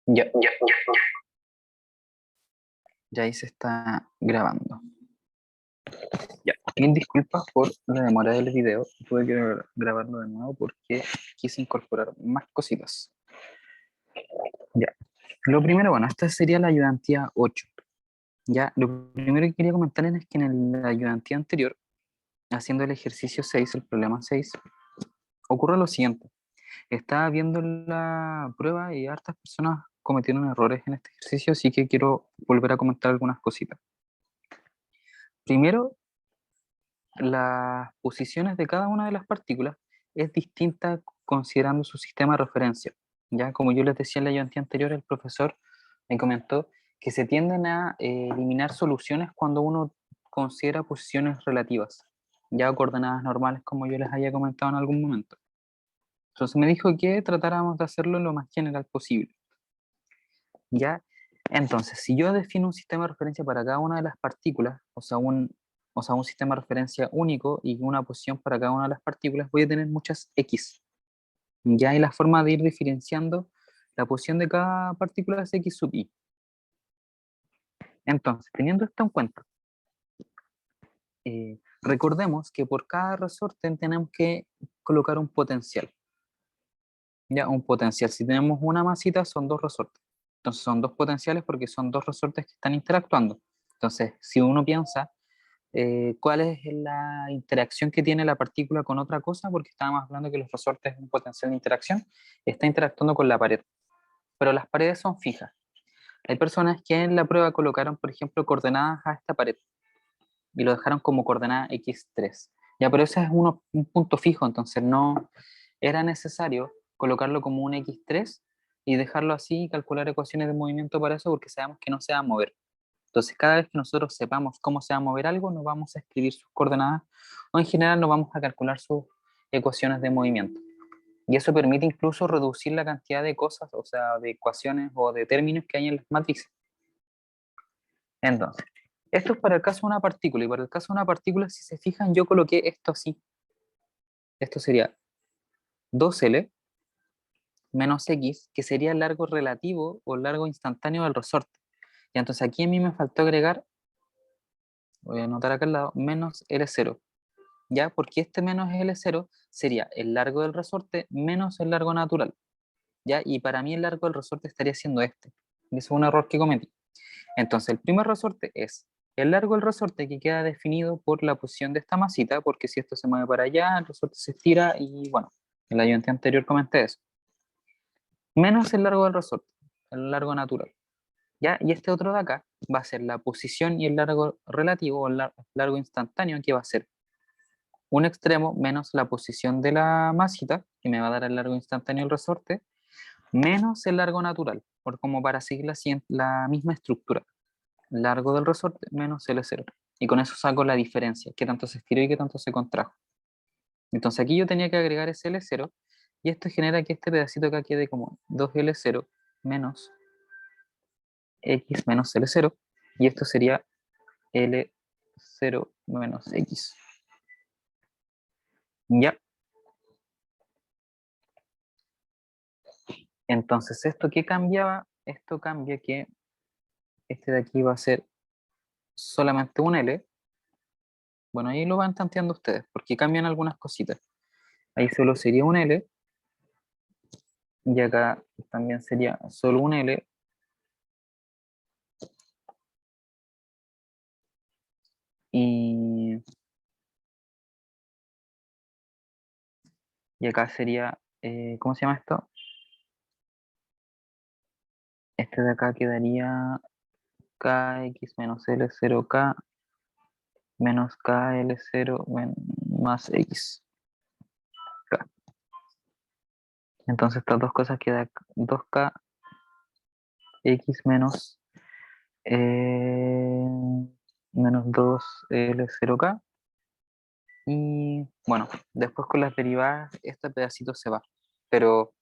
Ya, ya ahí se está grabando. Ya, mil disculpas por la demora del video. Tuve que grabarlo de nuevo porque quise incorporar más cositas. Ya, lo primero, bueno, esta sería la ayudantía 8. Ya, lo primero que quería comentarles es que en la ayudantía anterior, haciendo el ejercicio 6, el problema 6, ocurre lo siguiente. Estaba viendo la prueba y hartas personas cometieron errores en este ejercicio, así que quiero volver a comentar algunas cositas. Primero, las posiciones de cada una de las partículas es distinta considerando su sistema de referencia. Ya, como yo les decía en la ayudantía anterior, el profesor me comentó que se tienden a eliminar soluciones cuando uno considera posiciones relativas, ya coordenadas normales como yo les había comentado en algún momento. Entonces me dijo que tratáramos de hacerlo lo más general posible. ¿Ya? Entonces, si yo defino un sistema de referencia para cada una de las partículas, o sea, un sistema de referencia único y una posición para cada una de las partículas, voy a tener muchas X. ¿Ya? Y la forma de ir diferenciando la posición de cada partícula es X sub I. Entonces, teniendo esto en cuenta, recordemos que por cada resorte tenemos que colocar un potencial. Ya, un potencial. Si tenemos una masita, son dos resortes. Entonces son dos potenciales porque son dos resortes que están interactuando. Entonces, si uno piensa cuál es la interacción que tiene la partícula con otra cosa, porque estábamos hablando que los resortes es un potencial de interacción, está interactuando con la pared. Pero las paredes son fijas. Hay personas que en la prueba colocaron, por ejemplo, coordenadas a esta pared y lo dejaron como coordenada x3. Ya, pero ese es un punto fijo, entonces no era necesario colocarlo como un x3 y dejarlo así y calcular ecuaciones de movimiento para eso porque sabemos que no se va a mover. Entonces, cada vez que nosotros sepamos cómo se va a mover algo, nos vamos a escribir sus coordenadas o en general nos vamos a calcular sus ecuaciones de movimiento. Y eso permite incluso reducir la cantidad de cosas, o sea, de ecuaciones o de términos que hay en las matrices. Entonces, esto es para el caso de una partícula, y para el caso de una partícula, si se fijan, yo coloqué esto así. Esto sería 2L menos X, que sería el largo relativo o el largo instantáneo del resorte. Y entonces aquí a mí me faltó agregar, voy a anotar acá al lado, menos L0. ¿Ya? Porque este menos L0 sería el largo del resorte menos el largo natural. ¿Ya? Y para mí el largo del resorte estaría siendo este. Y ese es un error que cometí. Entonces, el primer resorte es el largo del resorte que queda definido por la posición de esta masita, porque si esto se mueve para allá, el resorte se estira y bueno, en la ayudante anterior comenté eso. Menos el largo del resorte, el largo natural. ¿Ya? Y este otro de acá va a ser la posición y el largo relativo o el largo instantáneo, que va a ser un extremo menos la posición de la masita, que me va a dar el largo instantáneo del resorte, menos el largo natural, por como para seguir la misma estructura. Largo del resorte menos L0. Y con eso saco la diferencia, qué tanto se estiró y qué tanto se contrajo. Entonces aquí yo tenía que agregar ese L0 y esto genera que este pedacito acá quede como 2L0 menos X menos L0 y esto sería L0 menos X. Ya. Entonces, ¿esto qué cambiaba? Esto cambia que este de aquí va a ser solamente un L. Bueno, ahí lo van tanteando ustedes, porque cambian algunas cositas. Ahí solo sería un L, y acá también sería solo un L, y, y acá sería, ¿cómo se llama esto? Este de acá quedaría kx menos l 0k menos kl0 más x. Entonces estas dos cosas quedan 2k x menos, eh, menos 2l0k. Y bueno, después con las derivadas, este pedacito se va. Pero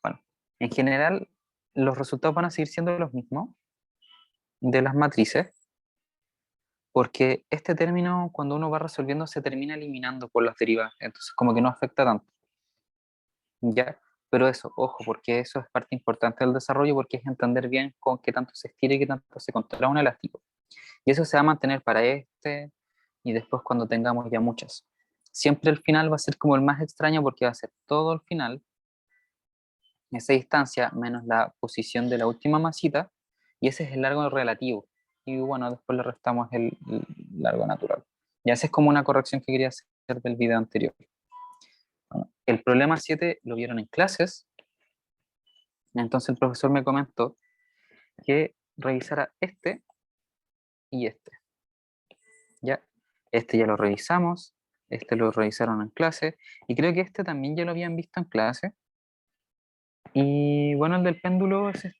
bueno, en general los resultados van a seguir siendo los mismos de las matrices, porque este término cuando uno va resolviendo se termina eliminando por las derivadas, entonces como que no afecta tanto. ¿Ya? Pero eso, ojo, porque eso es parte importante del desarrollo, porque es entender bien con qué tanto se estira y qué tanto se contrae un elástico. Y eso se va a mantener para este y después cuando tengamos ya muchas. Siempre el final va a ser como el más extraño porque va a ser todo el final, esa distancia menos la posición de la última masita, y ese es el largo relativo. Y bueno, después le restamos el largo natural. Y esa es como una corrección que quería hacer del video anterior. Bueno, el problema 7 lo vieron en clases, entonces el profesor me comentó que revisara este y este. ¿Ya? Este ya lo revisamos, este lo revisaron en clase, y creo que este también ya lo habían visto en clase. Y bueno, el del péndulo, ese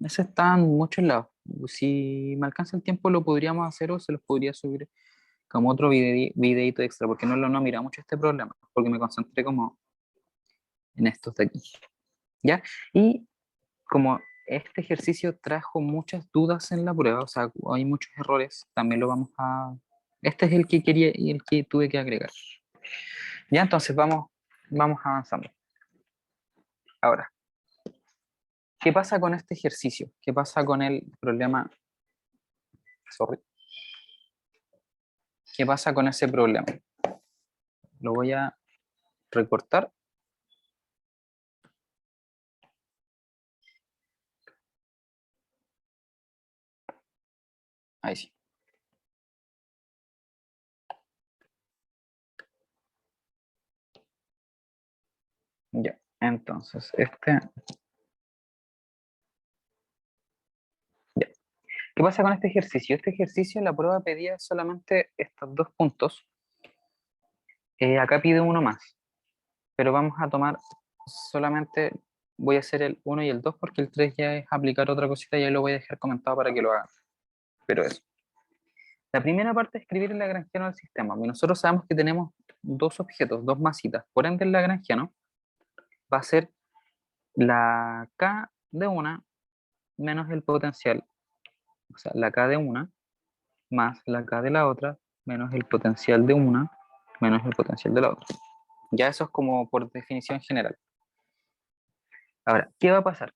está en muchos lados. Si me alcanza el tiempo lo podríamos hacer o se los podría subir como otro videito extra, porque no miraba mucho este problema, porque me concentré como en estos de aquí. ¿Ya? Y como este ejercicio trajo muchas dudas en la prueba, o sea, hay muchos errores, también lo vamos a... Este es el que quería y el que tuve que agregar. Ya, entonces vamos avanzando. Ahora, ¿qué pasa con este ejercicio? ¿Qué pasa con el problema? Sorry. ¿Qué pasa con ese problema? Lo voy a recortar. Ahí sí. Ya, entonces, ya. ¿Qué pasa con este ejercicio? Este ejercicio la prueba pedía solamente estos dos puntos. Acá pide uno más, pero vamos a tomar solamente, voy a hacer el 1 y el 2 porque el 3 ya es aplicar otra cosita y ahí lo voy a dejar comentado para que lo hagan. Pero eso. La primera parte es escribir el lagrangiano del sistema. Y nosotros sabemos que tenemos dos objetos, dos masitas. Por ende, el lagrangiano va a ser la K de una menos el potencial, o sea, la K de una más la K de la otra menos el potencial de una menos el potencial de la otra. Ya eso es como por definición general. Ahora, ¿qué va a pasar?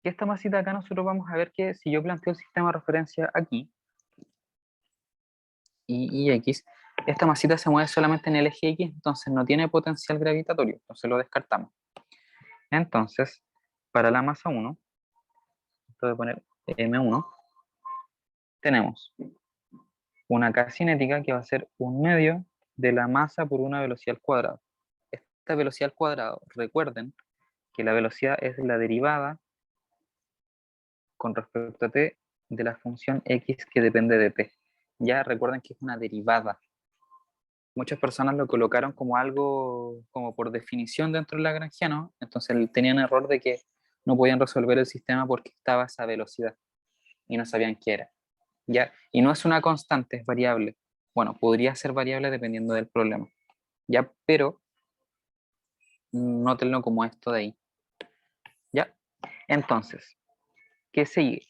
Que esta masita acá nosotros vamos a ver que si yo planteo el sistema de referencia aquí y X, esta masita se mueve solamente en el eje X, entonces no tiene potencial gravitatorio, entonces lo descartamos. Entonces, para la masa 1, esto de poner M1, tenemos una K cinética que va a ser un medio de la masa por una velocidad al cuadrado. Esta velocidad al cuadrado, recuerden que la velocidad es la derivada con respecto a t de la función x que depende de t. Ya recuerden que es una derivada. Muchas personas lo colocaron como algo, como por definición dentro del lagrangiano, entonces tenían error de que no podían resolver el sistema porque estaba a esa velocidad y no sabían qué era. ¿Ya? Y no es una constante, es variable. Bueno, podría ser variable dependiendo del problema. ¿Ya? Pero nótenlo como esto de ahí. ¿Ya? Entonces, ¿qué sigue?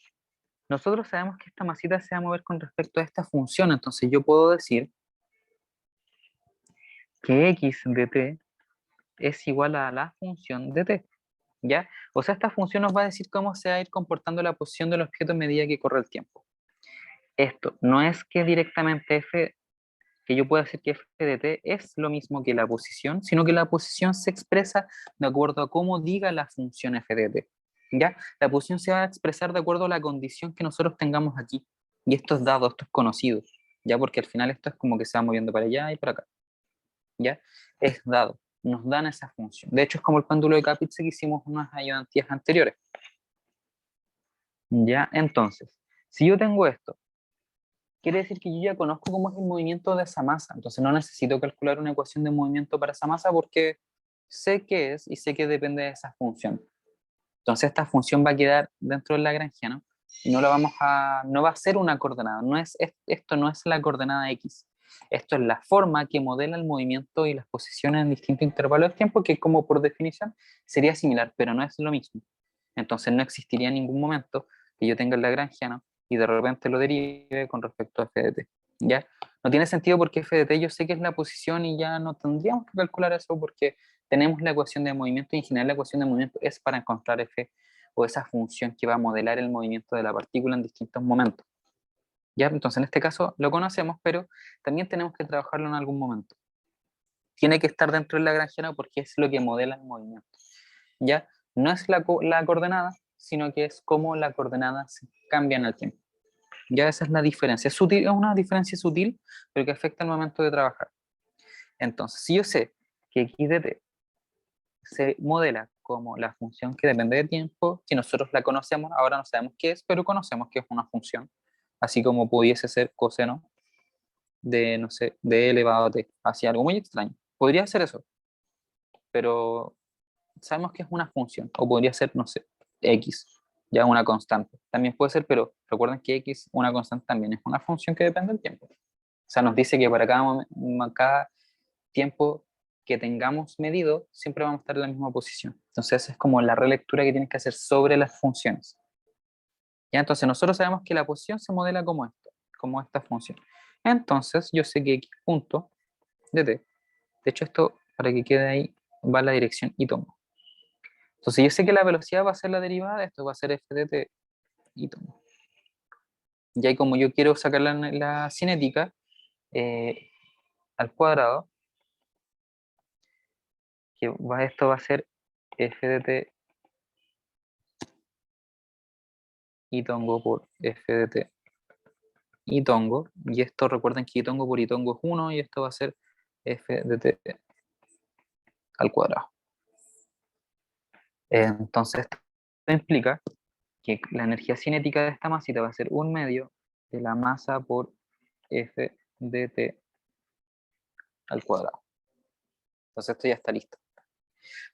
Nosotros sabemos que esta masita se va a mover con respecto a esta función, entonces yo puedo decir que x de t es igual a la función de t, ¿ya? O sea, esta función nos va a decir cómo se va a ir comportando la posición del objeto a medida que corre el tiempo. Esto no es que directamente f, que yo pueda decir que f de t es lo mismo que la posición, sino que la posición se expresa de acuerdo a cómo diga la función f de t, ¿ya? La posición se va a expresar de acuerdo a la condición que nosotros tengamos aquí, y esto es dado, esto es conocido, ¿ya? Porque al final esto es como que se va moviendo para allá y para acá, ¿ya? Es dado, nos dan esa función. De hecho, es como el péndulo de Kapitza que hicimos unas ayudantías anteriores, ¿ya? Entonces, si yo tengo esto, quiere decir que yo ya conozco cómo es el movimiento de esa masa, entonces no necesito calcular una ecuación de movimiento para esa masa porque sé qué es y sé que depende de esa función. Entonces esta función va a quedar dentro del lagrangiano y no va a ser una coordenada, esto no es la coordenada X, esto es la forma que modela el movimiento y las posiciones en distintos intervalos de tiempo que como por definición sería similar, pero no es lo mismo. Entonces no existiría en ningún momento que yo tenga el lagrangiano y de repente lo derive con respecto a f de t, ¿ya? No tiene sentido porque f de t yo sé que es la posición y ya no tendríamos que calcular eso porque tenemos la ecuación de movimiento y en general la ecuación de movimiento es para encontrar f o esa función que va a modelar el movimiento de la partícula en distintos momentos. ¿Ya? Entonces en este caso lo conocemos, pero también tenemos que trabajarlo en algún momento. Tiene que estar dentro del lagrangiano porque es lo que modela el movimiento. ¿Ya? No es la coordenada, sino que es cómo la coordenada se cambia en el tiempo. Ya esa es la diferencia. Es sutil, es una diferencia sutil, pero que afecta el momento de trabajar. Entonces, si yo sé que x de t se modela como la función que depende de tiempo, si nosotros la conocemos, ahora no sabemos qué es, pero conocemos que es una función, así como pudiese ser coseno de, no sé, de elevado a t, así algo muy extraño. Podría ser eso, pero sabemos que es una función, o podría ser, no sé, x, ya una constante. También puede ser, pero recuerden que x, una constante también es una función que depende del tiempo. O sea, nos dice que para cada tiempo que tengamos medido, siempre vamos a estar en la misma posición. Entonces, es como la relectura que tienes que hacer sobre las funciones. ¿Ya? Entonces, nosotros sabemos que la posición se modela como esto, como esta función. Entonces, yo sé que x punto de t, de hecho, esto, para que quede ahí, va en la dirección y tomo. Entonces, yo sé que la velocidad va a ser la derivada de esto, va a ser f de t y tomo. Y ahí, como yo quiero sacar la cinética al cuadrado, esto va a ser f de t y tongo por f de t y tongo, y esto recuerden que y tongo por y tongo es 1, y esto va a ser f de t al cuadrado. Entonces, esto implica que la energía cinética de esta masita va a ser 1/2 de la masa por f de t al cuadrado. Entonces esto ya está listo.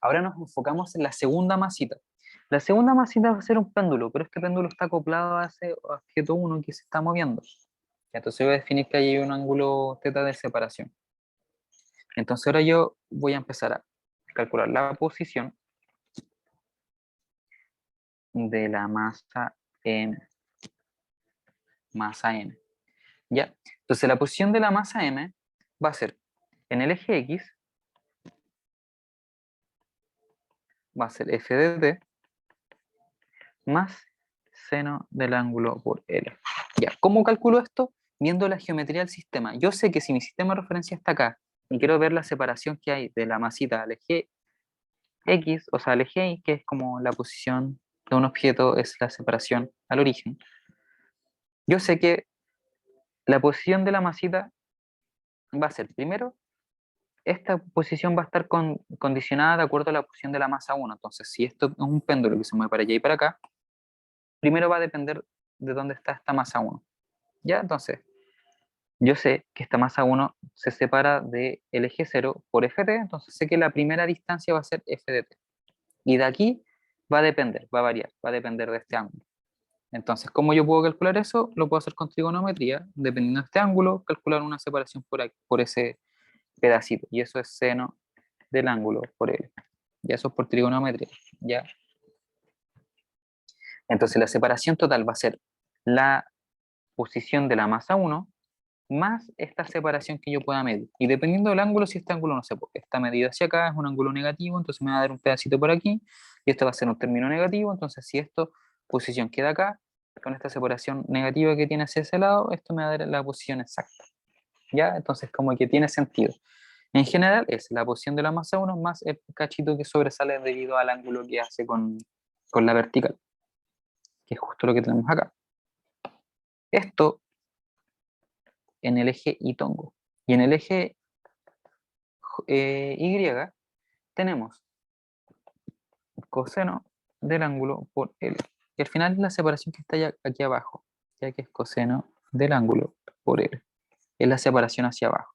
Ahora nos enfocamos en la segunda masita. La segunda masita va a ser un péndulo, pero este péndulo está acoplado a ese objeto 1 que se está moviendo. Entonces voy a definir que hay un ángulo θ de separación. Entonces ahora yo voy a empezar a calcular la posición de la masa m. Masa m. ¿Ya? Entonces la posición de la masa m va a ser en el eje x, va a ser f de t más seno del ángulo por L. Ya, ¿cómo calculo esto? Viendo la geometría del sistema. Yo sé que si mi sistema de referencia está acá y quiero ver la separación que hay de la masita al eje X, o sea, al eje Y, que es como la posición de un objeto, es la separación al origen. Yo sé que la posición de la masita va a ser, primero, esta posición va a estar condicionada de acuerdo a la posición de la masa 1. Entonces, si esto es un péndulo que se mueve para allá y para acá, primero va a depender de dónde está esta masa 1. ¿Ya? Entonces, yo sé que esta masa 1 se separa del eje 0 por ft, entonces sé que la primera distancia va a ser f de t. Y de aquí va a depender, va a variar, va a depender de este ángulo. Entonces, ¿cómo yo puedo calcular eso? Lo puedo hacer con trigonometría, dependiendo de este ángulo, calcular una separación por aquí, por ese pedacito. Y eso es seno del ángulo por L. Ya eso es por trigonometría. ¿Ya? Entonces, la separación total va a ser la posición de la masa 1 más esta separación que yo pueda medir. Y dependiendo del ángulo, si este ángulo, no sé, porque está medido hacia acá, es un ángulo negativo, entonces me va a dar un pedacito por aquí, y esto va a ser un término negativo, entonces si esto, posición queda acá, con esta separación negativa que tiene hacia ese lado, esto me va a dar la posición exacta. ¿Ya? Entonces como que tiene sentido. En general es la posición de la masa 1 más el cachito que sobresale debido al ángulo que hace con la vertical, que es justo lo que tenemos acá. Esto en el eje y tongo. Y en el eje Y tenemos coseno del ángulo por L. Y al final es la separación que está aquí abajo, ya que es coseno del ángulo por L. Es la separación hacia abajo.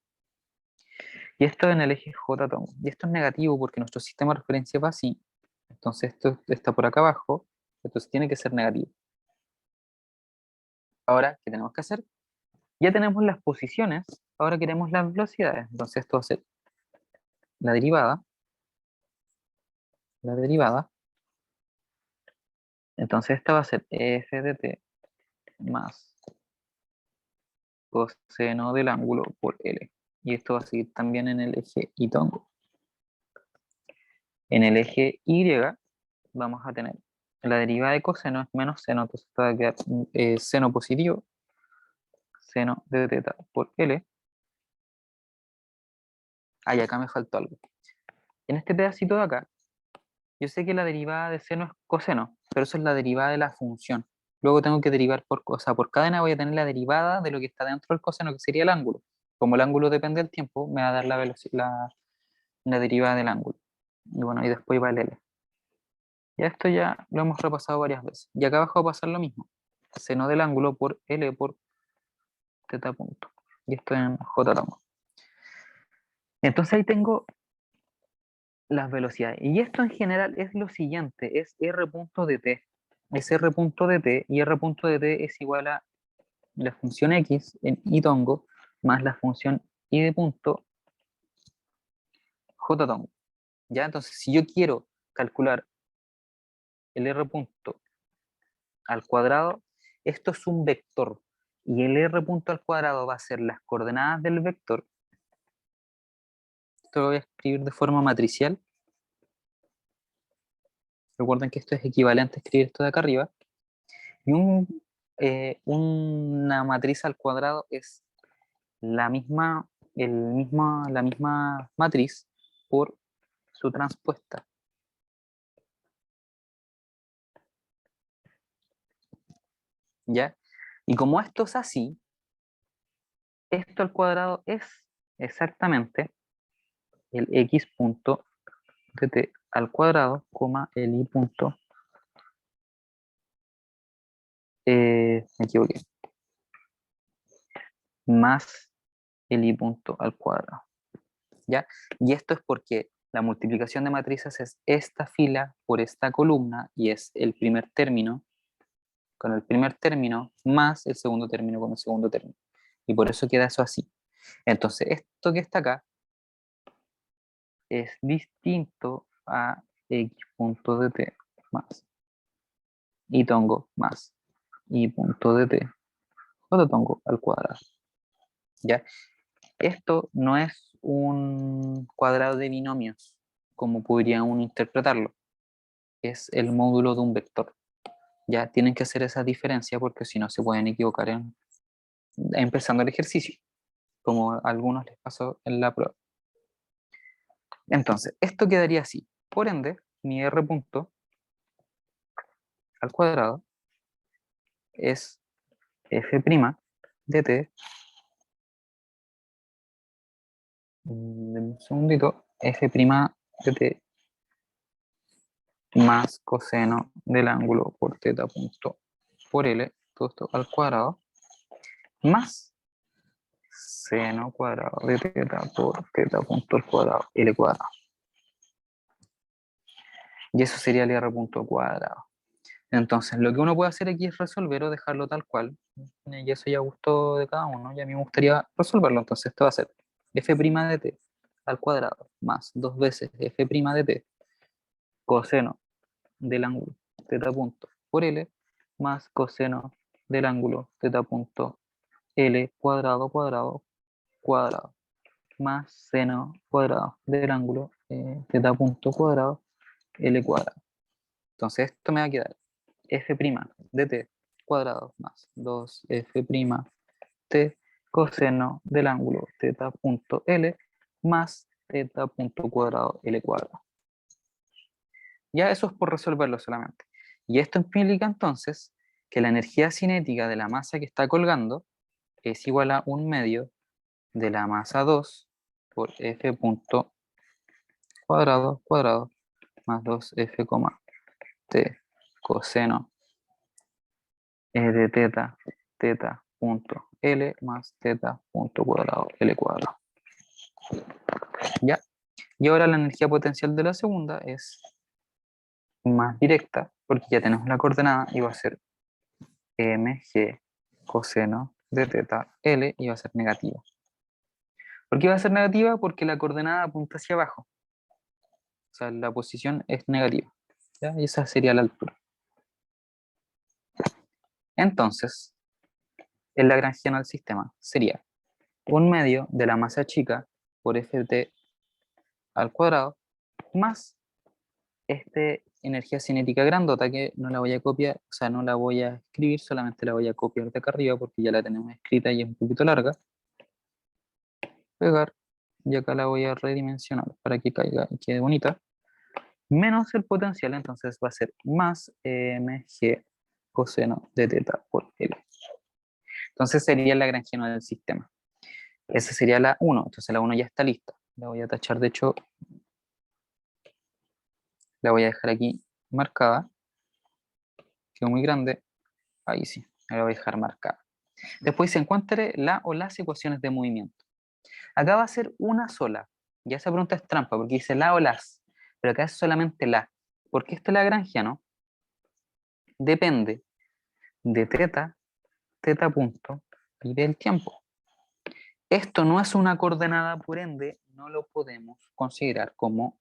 Y esto en el eje J tongo. Y esto es negativo porque nuestro sistema de referencia va así. Entonces esto está por acá abajo. Entonces tiene que ser negativo. Ahora, ¿qué tenemos que hacer? Ya tenemos las posiciones. Ahora queremos las velocidades. Entonces esto va a ser la derivada. La derivada. Entonces esta va a ser f de t más coseno del ángulo por L. Y esto va a seguir también en el eje y tongo. En el eje Y vamos a tener la derivada de coseno es menos seno, entonces esto va a quedar seno positivo, seno de teta por L. Ay, acá me faltó algo. En este pedacito de acá, yo sé que la derivada de seno es coseno, pero eso es la derivada de la función. Luego tengo que derivar o sea, por cadena voy a tener la derivada de lo que está dentro del coseno, que sería el ángulo. Como el ángulo depende del tiempo, me va a dar la derivada del ángulo. Y bueno, y después va el L. Ya esto ya lo hemos repasado varias veces. Y acá abajo va a pasar lo mismo. Seno del ángulo por L por teta punto. Y esto en J tamo. Entonces ahí tengo las velocidades. Y esto en general es lo siguiente, es R punto de t. Es R punto de t y R punto de t es igual a la función x en y tongo más la función y de punto j tongo. ¿Ya? Entonces si yo quiero calcular el R punto al cuadrado, esto es un vector. Y el R punto al cuadrado va a ser las coordenadas del vector. Esto lo voy a escribir de forma matricial. Recuerden que esto es equivalente a escribir esto de acá arriba. Y una matriz al cuadrado es la misma matriz por su transpuesta. ¿Ya? Y como esto es así, esto al cuadrado es exactamente el x punto de t al cuadrado, coma el y punto, me equivoqué, más el y punto al cuadrado. ¿Ya? Y esto es porque la multiplicación de matrices es esta fila por esta columna y es el primer término con el primer término más el segundo término con el segundo término. Y por eso queda eso así. Entonces, esto que está acá es distinto a x punto de t más y tongo más y punto de t j tongo al cuadrado. ¿Ya? Esto no es un cuadrado de binomios, como podría uno interpretarlo. Es el módulo de un vector. Ya tienen que hacer esa diferencia porque si no se pueden equivocar empezando el ejercicio, como a algunos les pasó en la prueba. Entonces, esto quedaría así. Por ende, mi r punto al cuadrado es f' de t, un segundito, f' de t más coseno del ángulo por teta punto por L, todo esto al cuadrado, más seno cuadrado de teta por teta punto al cuadrado, L cuadrado. Y eso sería el R punto cuadrado. Entonces, lo que uno puede hacer aquí es resolver o dejarlo tal cual. Y eso ya gustó de cada uno. Y a mí me gustaría resolverlo. Entonces, esto va a ser f' de t al cuadrado más dos veces f' de t coseno del ángulo teta punto por L más coseno del ángulo teta punto L cuadrado cuadrado cuadrado más seno cuadrado del ángulo teta punto cuadrado L cuadrado. Entonces esto me va a quedar f' de t cuadrado más 2f' t coseno del ángulo teta punto L más teta punto cuadrado L cuadrado. Ya eso es por resolverlo solamente. Y esto implica entonces que la energía cinética de la masa que está colgando es igual a 1/2 de la masa 2 por f punto cuadrado cuadrado más 2f, t coseno de teta, teta punto L más teta punto cuadrado L cuadrado. ¿Ya? Y ahora la energía potencial de la segunda es más directa, porque ya tenemos la coordenada y va a ser mg coseno de teta L y va a ser negativa. ¿Por qué va a ser negativa? Porque la coordenada apunta hacia abajo. O sea, la posición es negativa. ¿Ya? Y esa sería la altura. Entonces, el lagrangiano del sistema sería 1/2 de la masa chica por ft al cuadrado más energía cinética grandota que no la voy a copiar, o sea, no la voy a escribir, solamente la voy a copiar de acá arriba porque ya la tenemos escrita y es un poquito larga. Pegar, y acá la voy a redimensionar para que caiga y quede bonita. Menos el potencial, entonces va a ser más mg coseno de teta por L. Entonces sería el lagrangiano del sistema. Esa sería la 1, entonces la 1 ya está lista. La voy a tachar, de hecho, la voy a dejar aquí marcada. Quedó muy grande. Ahí sí, la voy a dejar marcada. Después se encuentre la o las ecuaciones de movimiento. Acá va a ser una sola. Ya esa pregunta es trampa porque dice la o las, pero acá es solamente la. Porque este lagrangiano depende de teta, teta punto y del tiempo. Esto no es una coordenada, por ende, no lo podemos considerar como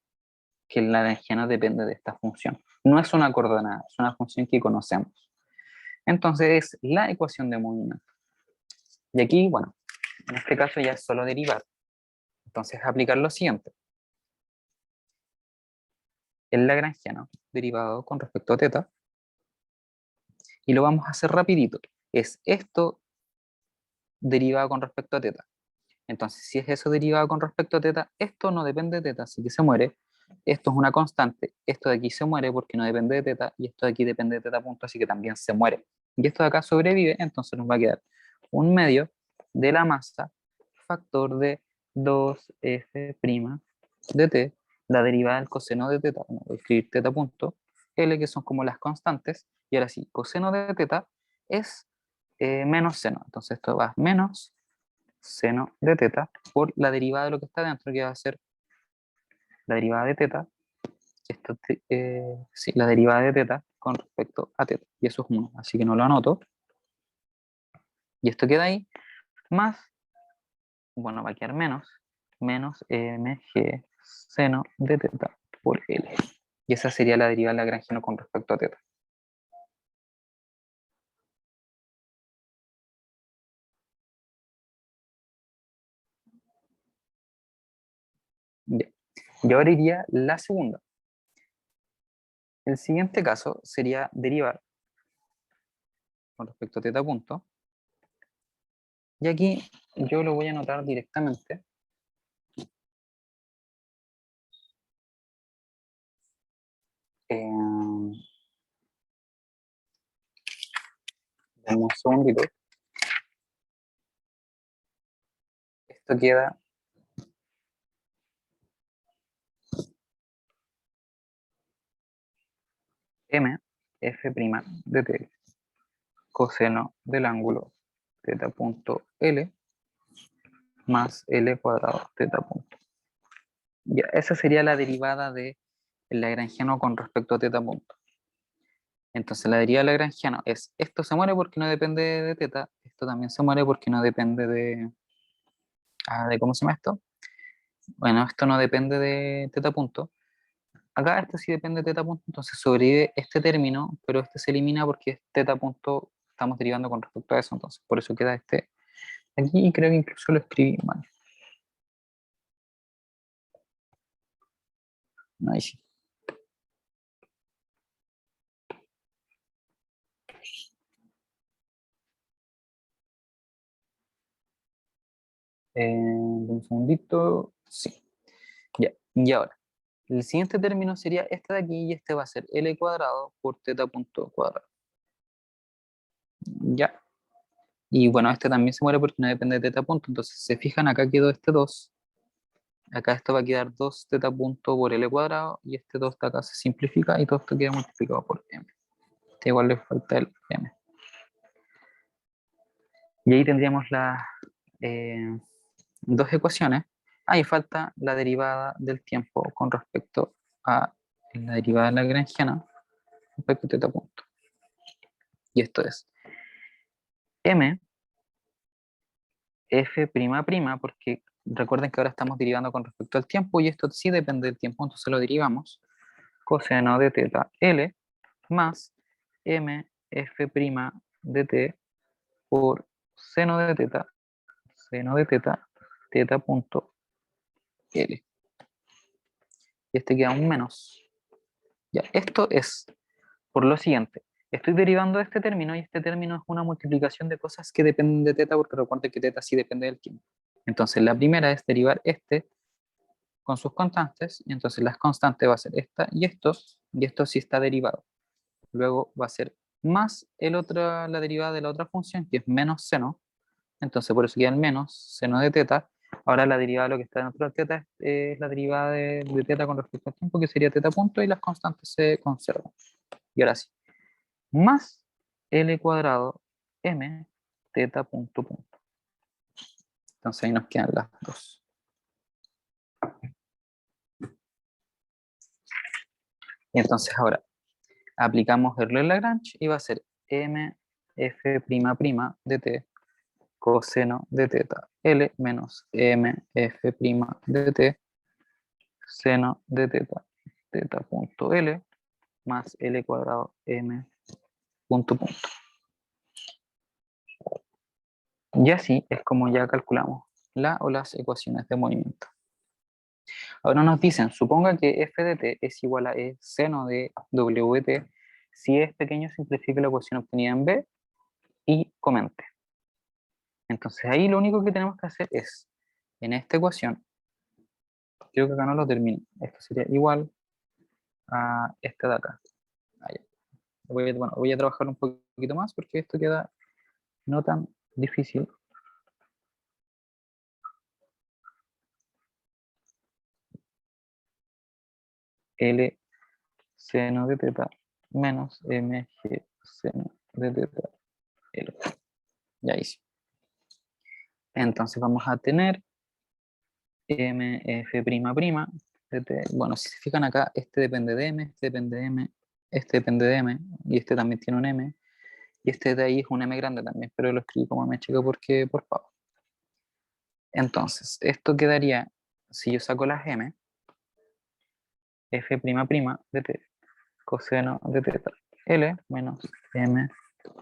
que el lagrangiano depende de esta función. No es una coordenada, es una función que conocemos. Entonces es la ecuación de movimiento. Y aquí, bueno, en este caso ya es solo derivar. Entonces aplicar lo siguiente. El lagrangiano derivado con respecto a teta, y lo vamos a hacer rapidito. Es esto derivado con respecto a teta. Entonces, si es eso derivado con respecto a teta, esto no depende de teta, así que se muere. Esto es una constante. Esto de aquí se muere porque no depende de teta, y esto de aquí depende de teta punto, así que también se muere. Y esto de acá sobrevive, entonces nos va a quedar un medio de la masa factor de 2f' de t, la derivada del coseno de teta. Bueno, voy a escribir teta punto, L, que son como las constantes, y ahora sí, coseno de teta es menos seno. Entonces esto va menos seno de teta por la derivada de lo que está dentro, que va a ser la derivada de teta, esto, sí, la derivada de teta con respecto a teta, y eso es 1, así que no lo anoto, y esto queda ahí, más, bueno, va a quedar menos mg seno de teta por L, y esa sería la derivada del lagrangiano con respecto a teta. Bien. Y ahora iría la segunda. El siguiente caso sería derivar con respecto a teta punto, y aquí yo lo voy a anotar directamente. Dame un segundito. Esto queda m f' de t coseno del ángulo teta punto L más L cuadrado teta punto. Ya, esa sería la derivada del lagrangiano con respecto a teta punto. Entonces la derivada del lagrangiano es, esto se muere porque no depende de teta, esto también se muere porque no depende de ¿cómo se llama esto? Bueno, esto no depende de teta punto. Acá este sí depende de teta punto, entonces sobrevive este término, pero este se elimina porque es teta punto, estamos derivando con respecto a eso, entonces por eso queda este aquí, y creo que incluso lo escribí mal. Ahí sí. Un segundito, sí. Ya, y ahora, el siguiente término sería este de aquí, y este va a ser L cuadrado por teta punto cuadrado. Ya. Y bueno, este también se muere porque no depende de teta punto, entonces se fijan, acá quedó este 2. Acá esto va a quedar 2 teta punto por L cuadrado, y este 2 de acá se simplifica y todo esto queda multiplicado por M. Este igual le falta el M. Y ahí tendríamos las dos ecuaciones. Ahí falta la derivada del tiempo con respecto a la derivada de la lagrangiana respecto a teta punto. Y esto es M f'', porque recuerden que ahora estamos derivando con respecto al tiempo, y esto sí depende del tiempo, entonces lo derivamos, coseno de teta L más m f' de t por seno de teta, teta punto L. Y este queda un menos Ya, esto es por lo siguiente. Estoy derivando de este término y este término es una multiplicación de cosas que dependen de teta, porque recuerden que teta sí depende del tiempo. Entonces la primera es derivar este con sus constantes, y entonces las constantes va a ser esta y esto sí está derivado. Luego va a ser más la derivada de la otra función, que es menos seno, entonces por eso queda el menos seno de teta. Ahora la derivada de lo que está dentro de teta es la derivada de teta con respecto al tiempo, que sería teta punto, y las constantes se conservan. Y ahora sí, más L cuadrado M teta punto punto. Entonces ahí nos quedan las dos. Y entonces ahora aplicamos Euler-Lagrange y va a ser M F' de t coseno de teta L menos M F' de t seno de teta teta punto L más L cuadrado M punto punto. Y así es como ya calculamos la o las ecuaciones de movimiento. Ahora nos dicen, suponga que f de t es igual a e seno de w de t. Si es pequeño, simplifique la ecuación obtenida en b y comente. Entonces ahí lo único que tenemos que hacer es, en esta ecuación, creo que acá no lo termino, esto sería igual a este de acá. Voy a trabajar un poquito más porque esto queda no tan difícil. L seno de teta menos mg seno de teta L. Ya hice. Entonces vamos a tener mf'' de t. Bueno, si se fijan acá, este depende de m, este depende de m, este depende de m, y este también tiene un m, y este de ahí es un m grande también, pero lo escribí como m chico porque por pavo. Entonces, esto quedaría, si yo saco las m, f'' de t coseno de teta L menos m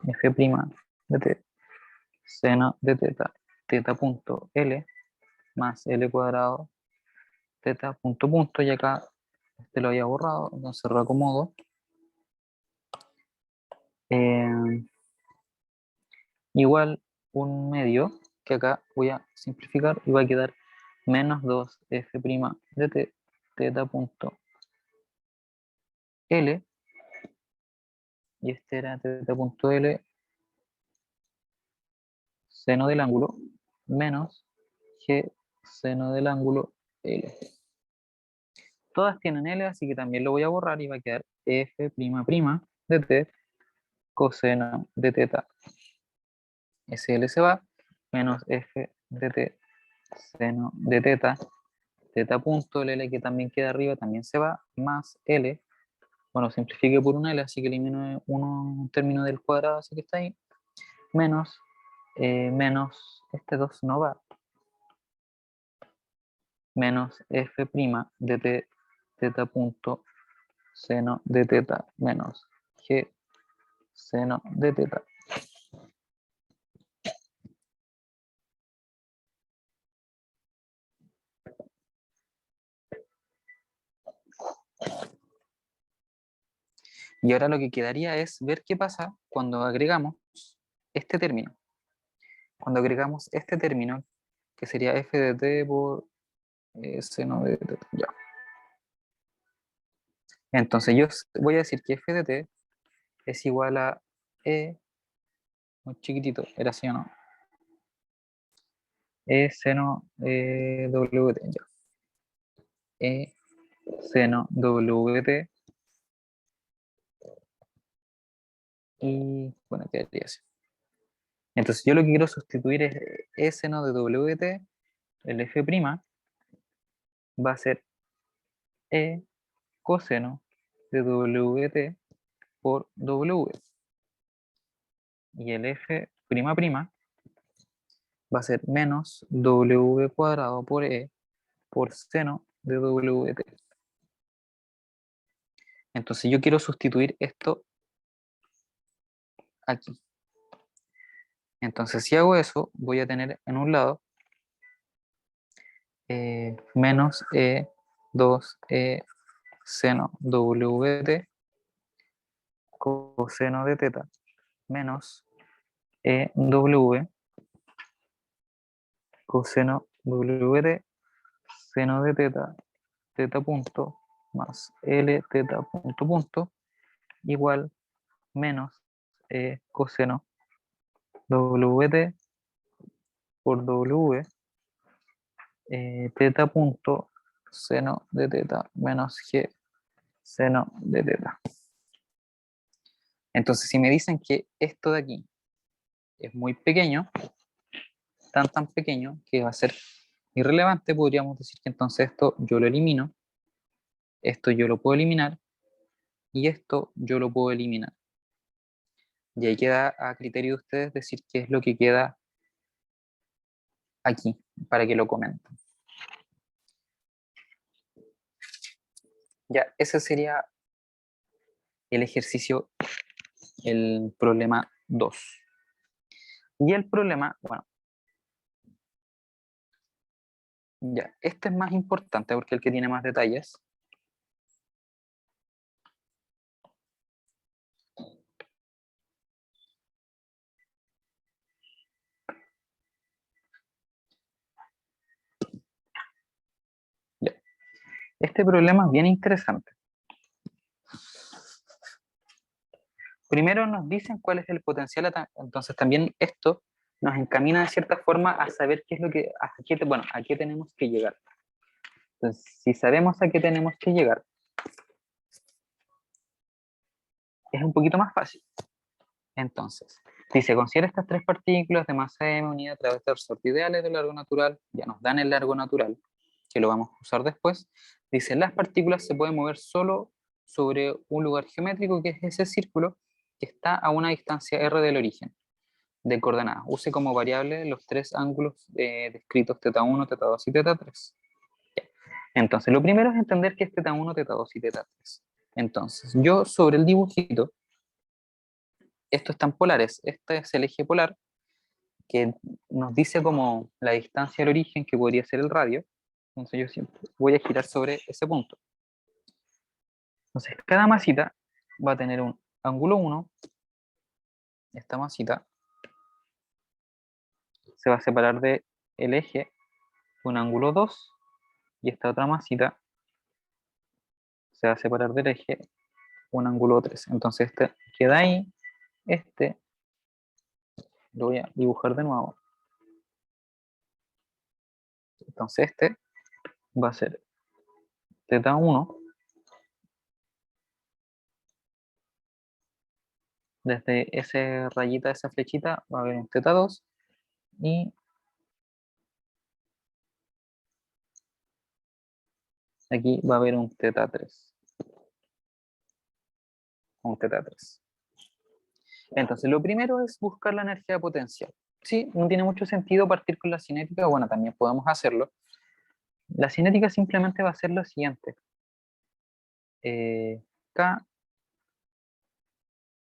f' de t seno de teta teta punto L más L cuadrado teta punto punto, y acá este lo había borrado, entonces reacomodo. Igual un medio, que acá voy a simplificar y va a quedar menos 2f' de t teta punto L, y este era teta punto L seno del ángulo menos g seno del ángulo L. Todas tienen L, así que también lo voy a borrar y va a quedar f' de t coseno de teta. Ese L se va, menos f de t seno de teta, teta punto, el L que también queda arriba también se va, más L. Bueno, simplifique por un L, así que elimino un término del cuadrado, así que está ahí, menos, menos, este 2 no va, menos f' de t, teta punto, seno de teta, menos g seno de teta. Y ahora lo que quedaría es ver qué pasa cuando agregamos este término. Cuando agregamos este término, que sería f de t por seno de t. Ya. Entonces yo voy a decir que f de t es igual a e, muy chiquitito, era así o no, e seno w t, ya. E seno w t, y bueno, quedaría así. Entonces yo lo que quiero sustituir es e seno de w t, el f' va a ser e coseno de w t por w, y el f' va a ser menos w cuadrado por e por seno de wt. Entonces yo quiero sustituir esto aquí. Entonces si hago eso, voy a tener en un lado menos e 2 e seno wt coseno de teta menos w coseno wt seno de teta, teta punto más L teta punto punto igual menos coseno wt por w teta punto seno de teta menos g seno de teta. Entonces, si me dicen que esto de aquí es muy pequeño, tan pequeño que va a ser irrelevante, podríamos decir que entonces esto yo lo elimino, esto yo lo puedo eliminar y esto yo lo puedo eliminar. Y ahí queda a criterio de ustedes decir qué es lo que queda aquí para que lo comenten. Ya, ese sería el ejercicio, el problema 2. Y el problema, bueno, ya, este es más importante porque es el que tiene más detalles. Ya. Este problema es bien interesante. Primero nos dicen cuál es el potencial, entonces también esto nos encamina de cierta forma a saber qué es lo que, a qué tenemos que llegar. Entonces, si sabemos a qué tenemos que llegar, es un poquito más fácil. Entonces, dice, considera estas tres partículas de masa m unidas a través de resortes ideales del largo natural, ya nos dan el largo natural, que lo vamos a usar después. Dice, las partículas se pueden mover solo sobre un lugar geométrico, que es ese círculo que está a una distancia r del origen de coordenadas. Use como variable los tres ángulos descritos θ1, θ2 y θ3. Entonces, lo primero es entender que es θ1, θ2 y θ3. Entonces, yo sobre el dibujito, estos están polares. Este es el eje polar, que nos dice como la distancia al origen, que podría ser el radio. Entonces, yo siempre voy a girar sobre ese punto. Entonces, cada masita va a tener un ángulo 1. Esta masita se va a separar del eje un ángulo 2, y esta otra masita se va a separar del eje un ángulo 3. Entonces este queda ahí, este lo voy a dibujar de nuevo. Entonces este va a ser θ1, desde esa rayita, esa flechita, va a haber un θ2, y aquí va a haber un θ3. Un θ3. Entonces lo primero es buscar la energía potencial. Sí, no tiene mucho sentido partir con la cinética, bueno, también podemos hacerlo. La cinética simplemente va a ser lo siguiente. K,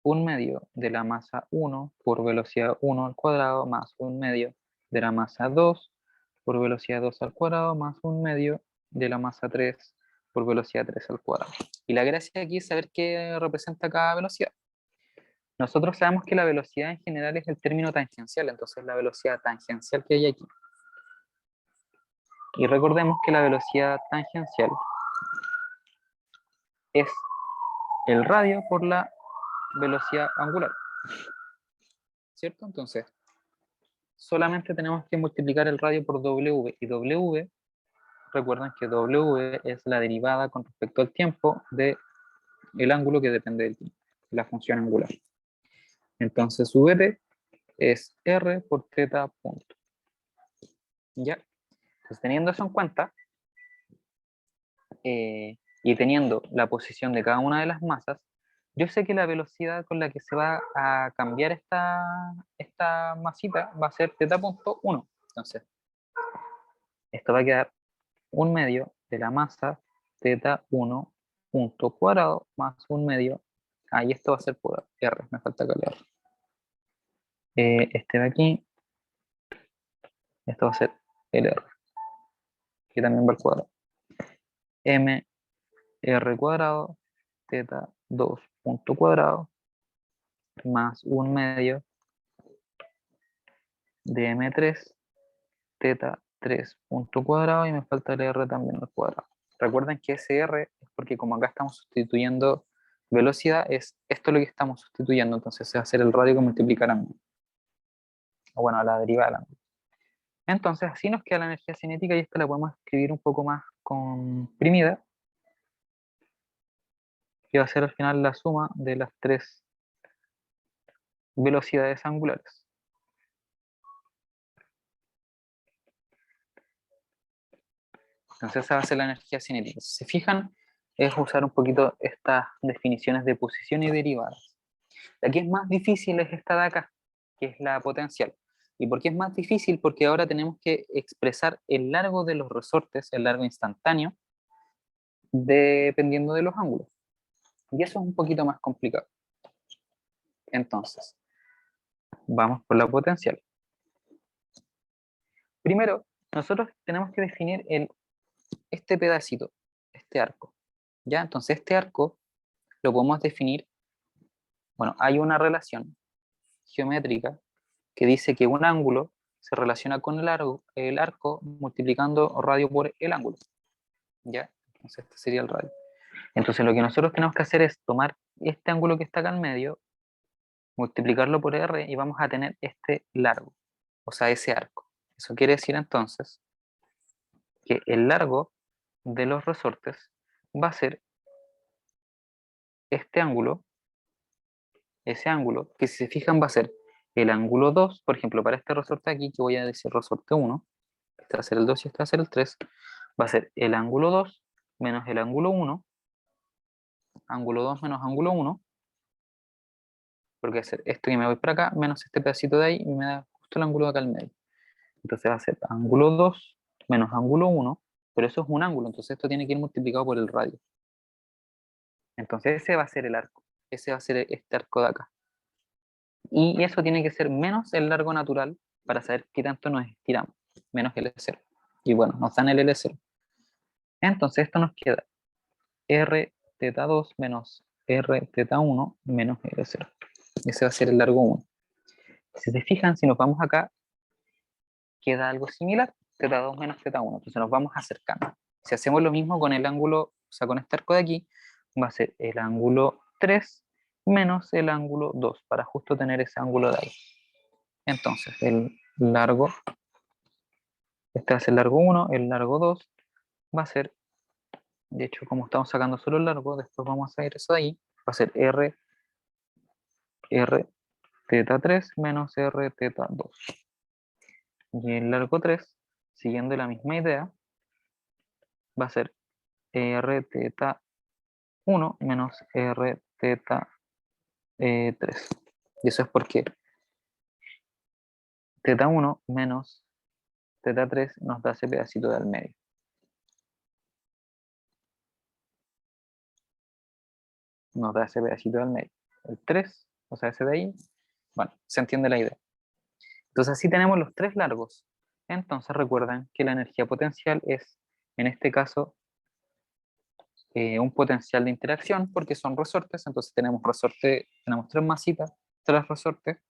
1/2 de la masa 1 por velocidad 1 al cuadrado más 1/2 de la masa 2 por velocidad 2 al cuadrado más 1/2 de la masa 3 por velocidad 3 al cuadrado. Y la gracia aquí es saber qué representa cada velocidad. Nosotros sabemos que la velocidad en general es el término tangencial, entonces la velocidad tangencial que hay aquí. Y recordemos que la velocidad tangencial es el radio por la velocidad angular. ¿Cierto? Entonces, solamente tenemos que multiplicar el radio por W, y W, recuerden que W es la derivada con respecto al tiempo del ángulo que depende del tiempo, la función angular. Entonces, Vt es R por θ punto. ¿Ya? Entonces, teniendo eso en cuenta, y teniendo la posición de cada una de las masas, yo sé que la velocidad con la que se va a cambiar esta masita va a ser θ.1. Entonces, esto va a quedar 1/2 de la masa θ1 punto cuadrado más 1/2. Y esto va a ser por R, me falta calor. Este de aquí, esto va a ser el R, que también va al cuadrado. M R cuadrado, teta 2 punto cuadrado, más 1/2 de M3, teta 3 punto cuadrado, y me falta el R también al cuadrado. Recuerden que ese R es porque como acá estamos sustituyendo velocidad, es esto lo que estamos sustituyendo, entonces se va a hacer el radio que multiplicará ángulo. O bueno, la derivada del ángulo. Entonces así nos queda la energía cinética, y esta la podemos escribir un poco más comprimida, que va a ser al final la suma de las tres velocidades angulares. Entonces esa va a ser la energía cinética. Si se fijan, es usar un poquito estas definiciones de posición y derivadas. La que es más difícil es esta de acá, que es la potencial. ¿Y por qué es más difícil? Porque ahora tenemos que expresar el largo de los resortes, el largo instantáneo, dependiendo de los ángulos. Y eso es un poquito más complicado. Entonces, vamos por la potencial. Primero, nosotros tenemos que definir este pedacito, este arco. ¿Ya? Entonces, este arco lo podemos definir, bueno, hay una relación geométrica que dice que un ángulo se relaciona con el arco multiplicando radio por el ángulo. ¿Ya? Entonces este sería el radio. Entonces lo que nosotros tenemos que hacer es tomar este ángulo que está acá en medio, multiplicarlo por R, y vamos a tener este largo, o sea, ese arco. Eso quiere decir entonces que el largo de los resortes va a ser este ángulo, ese ángulo, que si se fijan va a ser el ángulo 2, por ejemplo, para este resorte aquí, que voy a decir resorte 1, este va a ser el 2 y este va a ser el 3, va a ser el ángulo 2 menos el ángulo 1, ángulo 2 menos ángulo 1, porque va a ser esto que me voy para acá, menos este pedacito de ahí, y me da justo el ángulo de acá al medio. Entonces va a ser ángulo 2 menos ángulo 1, pero eso es un ángulo, entonces esto tiene que ir multiplicado por el radio. Entonces ese va a ser el arco, ese va a ser este arco de acá. Y eso tiene que ser menos el largo natural para saber qué tanto nos estiramos, menos el L0. Y bueno, nos dan el L0. Entonces esto nos queda R teta 2 menos R teta 1 menos L0. Ese va a ser el largo 1. Si se fijan, si nos vamos acá, queda algo similar, teta 2 menos teta 1. Entonces nos vamos acercando. Si hacemos lo mismo con el ángulo, o sea, con este arco de aquí, va a ser el ángulo 3 menos el ángulo 2, para justo tener ese ángulo de ahí. Entonces, el largo, este va a ser el largo 1, el largo 2 va a ser, de hecho, como estamos sacando solo el largo, después vamos a sacar eso de ahí, va a ser R teta 3 menos R teta 2. Y el largo 3, siguiendo la misma idea, va a ser R teta 1 menos R teta 3. Y eso es porque teta 1 menos teta 3 nos da ese pedacito del medio. Nos da ese pedacito del medio. El 3, o sea, ese de ahí, bueno, se entiende la idea. Entonces así tenemos los tres largos. Entonces recuerden que la energía potencial es, en este caso, un potencial de interacción, porque son resortes. Entonces tenemos resorte, tenemos tres masitas, tres resortes.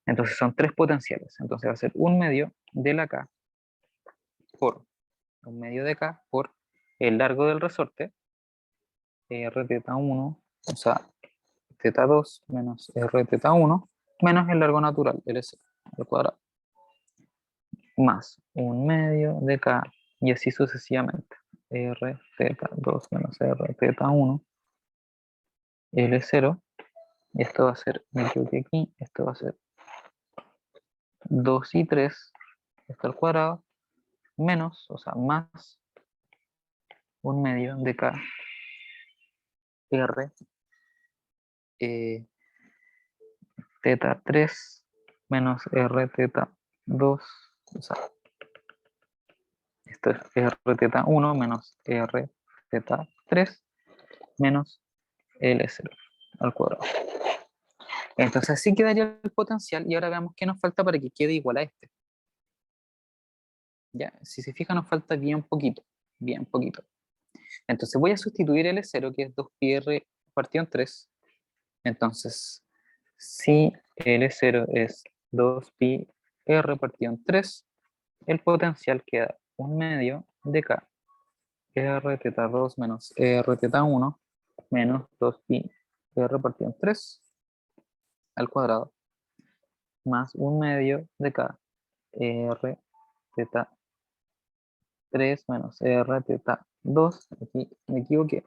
Entonces son tres potenciales. Entonces va a ser un medio de la K por un medio de K por el largo del resorte, R teta 1, o sea, teta 2 menos R teta 1, menos el largo natural, L0 al cuadrado, más un medio de K, y así sucesivamente. R teta 2 menos R teta 1, L0, y esto va a ser, me equivoqué aquí, esto va a ser 2 y 3, esto al cuadrado, menos, o sea, más un medio de K, R, teta 3 menos R teta 2, o sea, esto es R teta 1 menos R teta 3 menos L0 al cuadrado. Entonces así quedaría el potencial, y ahora veamos qué nos falta para que quede igual a este. Ya, si se fija nos falta bien poquito, bien poquito. Entonces voy a sustituir L0, que es 2πr partido en 3. Entonces, si L0 es 2πr partido en 3, el potencial queda 1/2 de K R teta 2 menos R teta 1 menos 2πr partido en 3 al cuadrado más 1/2 de K R teta 3 menos R teta 2, aquí me equivoqué,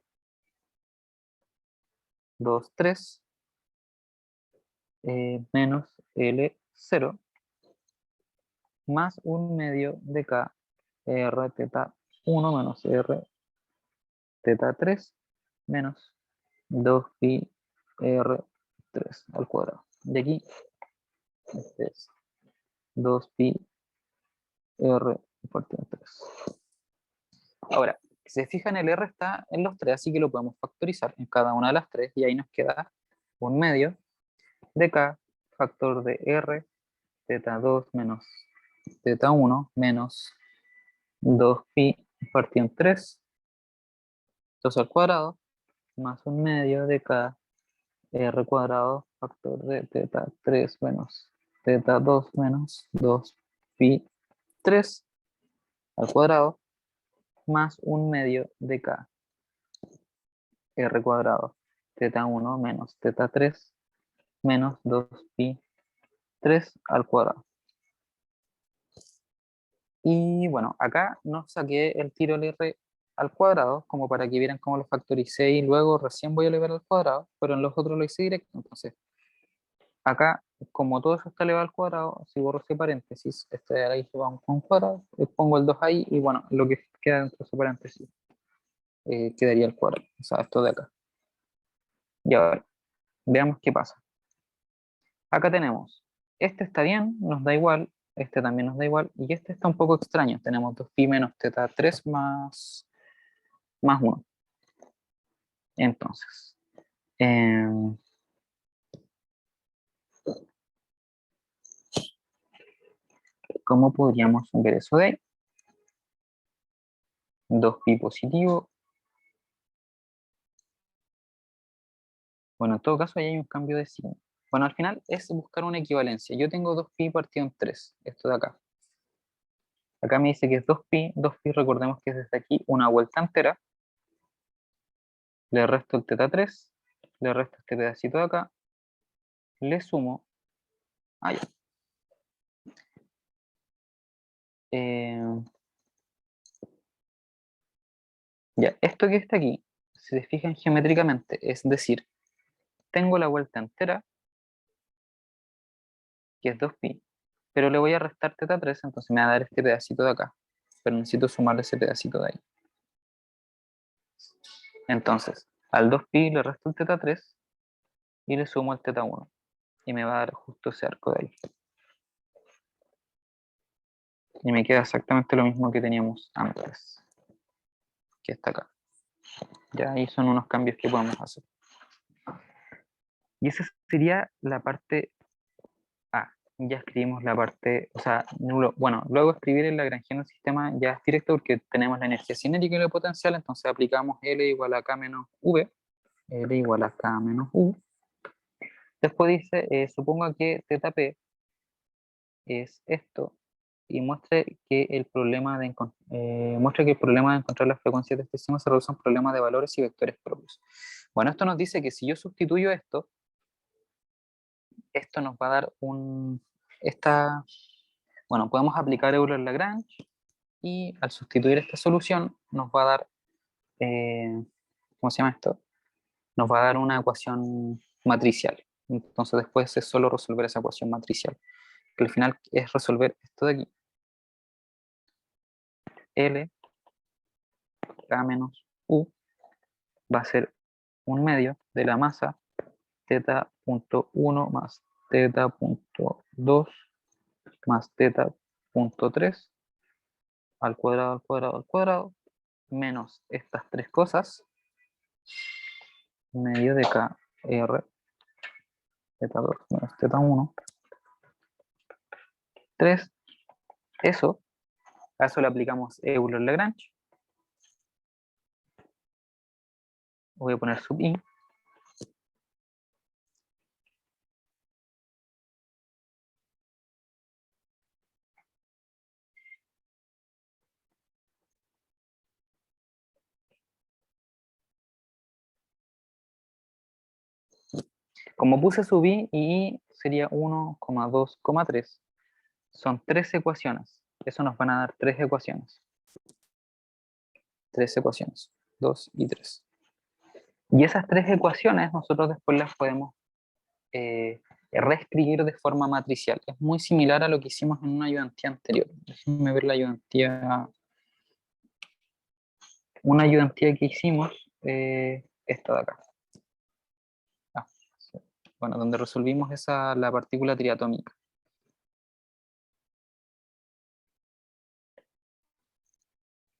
2, 3, menos L0 más 1/2 de K R teta 1 menos R teta 3 menos 2πr 3 al cuadrado. De aquí, este es 2πr partido en 3. Ahora, si se fijan, el R está en los 3, así que lo podemos factorizar en cada una de las 3, y ahí nos queda 1/2 de K factor de R teta 2 menos teta 1 menos 2π partido en 3, 2 al cuadrado, más 1/2 de K R cuadrado factor de teta 3 menos teta 2 menos 2π 3 al cuadrado, más 1/2 de K R cuadrado teta 1 menos teta 3 menos 2π 3 al cuadrado. Y bueno, acá no saqué el tiro el R al cuadrado, como para que vieran cómo lo factoricé y luego recién voy a elevar al cuadrado, pero en los otros lo hice directo. Entonces, acá, como todo eso está elevado al cuadrado, si borro ese paréntesis, este de ahí se va a un cuadrado, pongo el 2 ahí y bueno, lo que queda dentro de ese paréntesis quedaría el cuadrado, o sea, esto de acá. Y ahora, veamos qué pasa. Acá tenemos, este está bien, nos da igual, este también nos da igual, y este está un poco extraño. Tenemos 2π menos teta 3 más 1. Entonces, ¿cómo podríamos ver eso de ahí? 2π positivo. Bueno, en todo caso ahí hay un cambio de signo. Bueno, al final es buscar una equivalencia. Yo tengo 2π partido en 3, esto de acá. Acá me dice que es 2π, 2π recordemos que es desde aquí una vuelta entera. Le resto el teta 3, le resto este pedacito de acá, le sumo, ya. Ya, esto que está aquí, si se fijan geométricamente, es decir, tengo la vuelta entera, que es 2π, pero le voy a restar teta 3, entonces me va a dar este pedacito de acá, pero necesito sumarle ese pedacito de ahí. Entonces, al 2π le resto el teta 3 y le sumo el teta 1, y me va a dar justo ese arco de ahí. Y me queda exactamente lo mismo que teníamos antes, que está acá. Ya ahí son unos cambios que podemos hacer. Y esa sería la parte A. Ya escribimos la parte, o sea, nulo. Bueno, luego escribir el Lagrangiano sistema ya es directo porque tenemos la energía cinética y la potencial, entonces aplicamos L igual a K menos V, L igual a K menos U. Después dice, suponga que θp es esto, y muestre que el problema de, muestre que el problema de encontrar las frecuencias de este sistema se reduce a un problema de valores y vectores propios. Bueno, esto nos dice que si yo sustituyo esto nos va a dar bueno, podemos aplicar Euler-Lagrange y al sustituir esta solución nos va a dar, ¿cómo se llama esto? Nos va a dar una ecuación matricial. Entonces después es solo resolver esa ecuación matricial, que al final es resolver esto de aquí. L, K menos U, va a ser 1/2 de la masa teta punto 1 más teta punto 2 más teta punto 3 al cuadrado, al cuadrado, al cuadrado, menos estas tres cosas, medio de K R teta 2 menos teta 1, 3, eso, a eso le aplicamos Euler-Lagrange, voy a poner sub i. Como puse sub i, y i sería 1,2,3. Son 3 ecuaciones. Eso nos van a dar 3 ecuaciones. 3 ecuaciones. 2 y 3. Y esas 3 ecuaciones nosotros después las podemos reescribir de forma matricial. Es muy similar a lo que hicimos en una ayudantía anterior. Déjenme ver la ayudantía. Una ayudantía que hicimos, esta de acá. Sí. Bueno, donde resolvimos la partícula triatómica.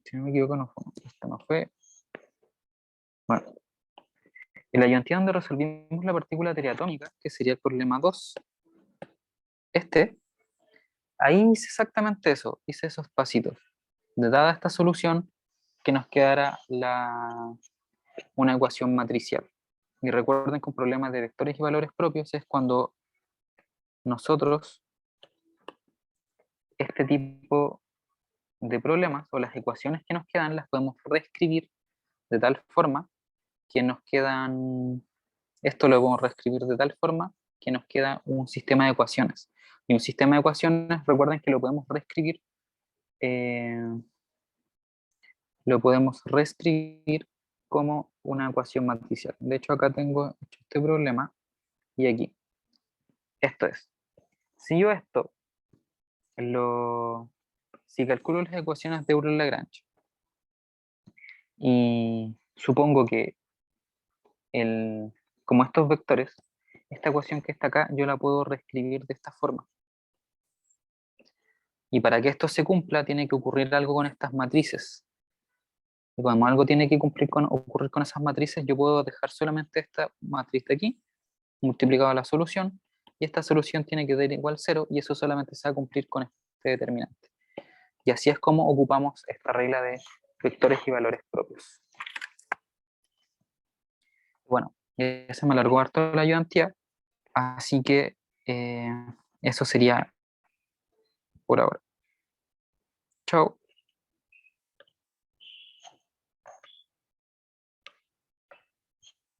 Si no me equivoco, no fue. Esta no fue. Bueno, en la ayudantía donde resolvimos la partícula triatómica, que sería el problema 2, ahí hice exactamente eso, hice esos pasitos. De dada esta solución, que nos quedara una ecuación matricial. Y recuerden que un problema de vectores y valores propios es cuando nosotros este tipo de problemas o las ecuaciones que nos quedan las podemos reescribir de tal forma que nos quedan, esto lo podemos reescribir de tal forma que nos queda un sistema de ecuaciones. Y un sistema de ecuaciones, recuerden que eh, lo podemos reescribir como una ecuación matricial. De hecho, acá tengo hecho este problema y aquí. Esto es, si yo si calculo las ecuaciones de Euler-Lagrange y supongo que como estos vectores, esta ecuación que está acá, yo la puedo reescribir de esta forma. Y para que esto se cumpla, tiene que ocurrir algo con estas matrices. Y cuando algo tiene que ocurrir con esas matrices, yo puedo dejar solamente esta matriz de aquí, multiplicado a la solución, y esta solución tiene que dar igual 0, y eso solamente se va a cumplir con este determinante. Y así es como ocupamos esta regla de vectores y valores propios. Bueno, se me alargó harto la ayudantía, así que eso sería por ahora. Chao.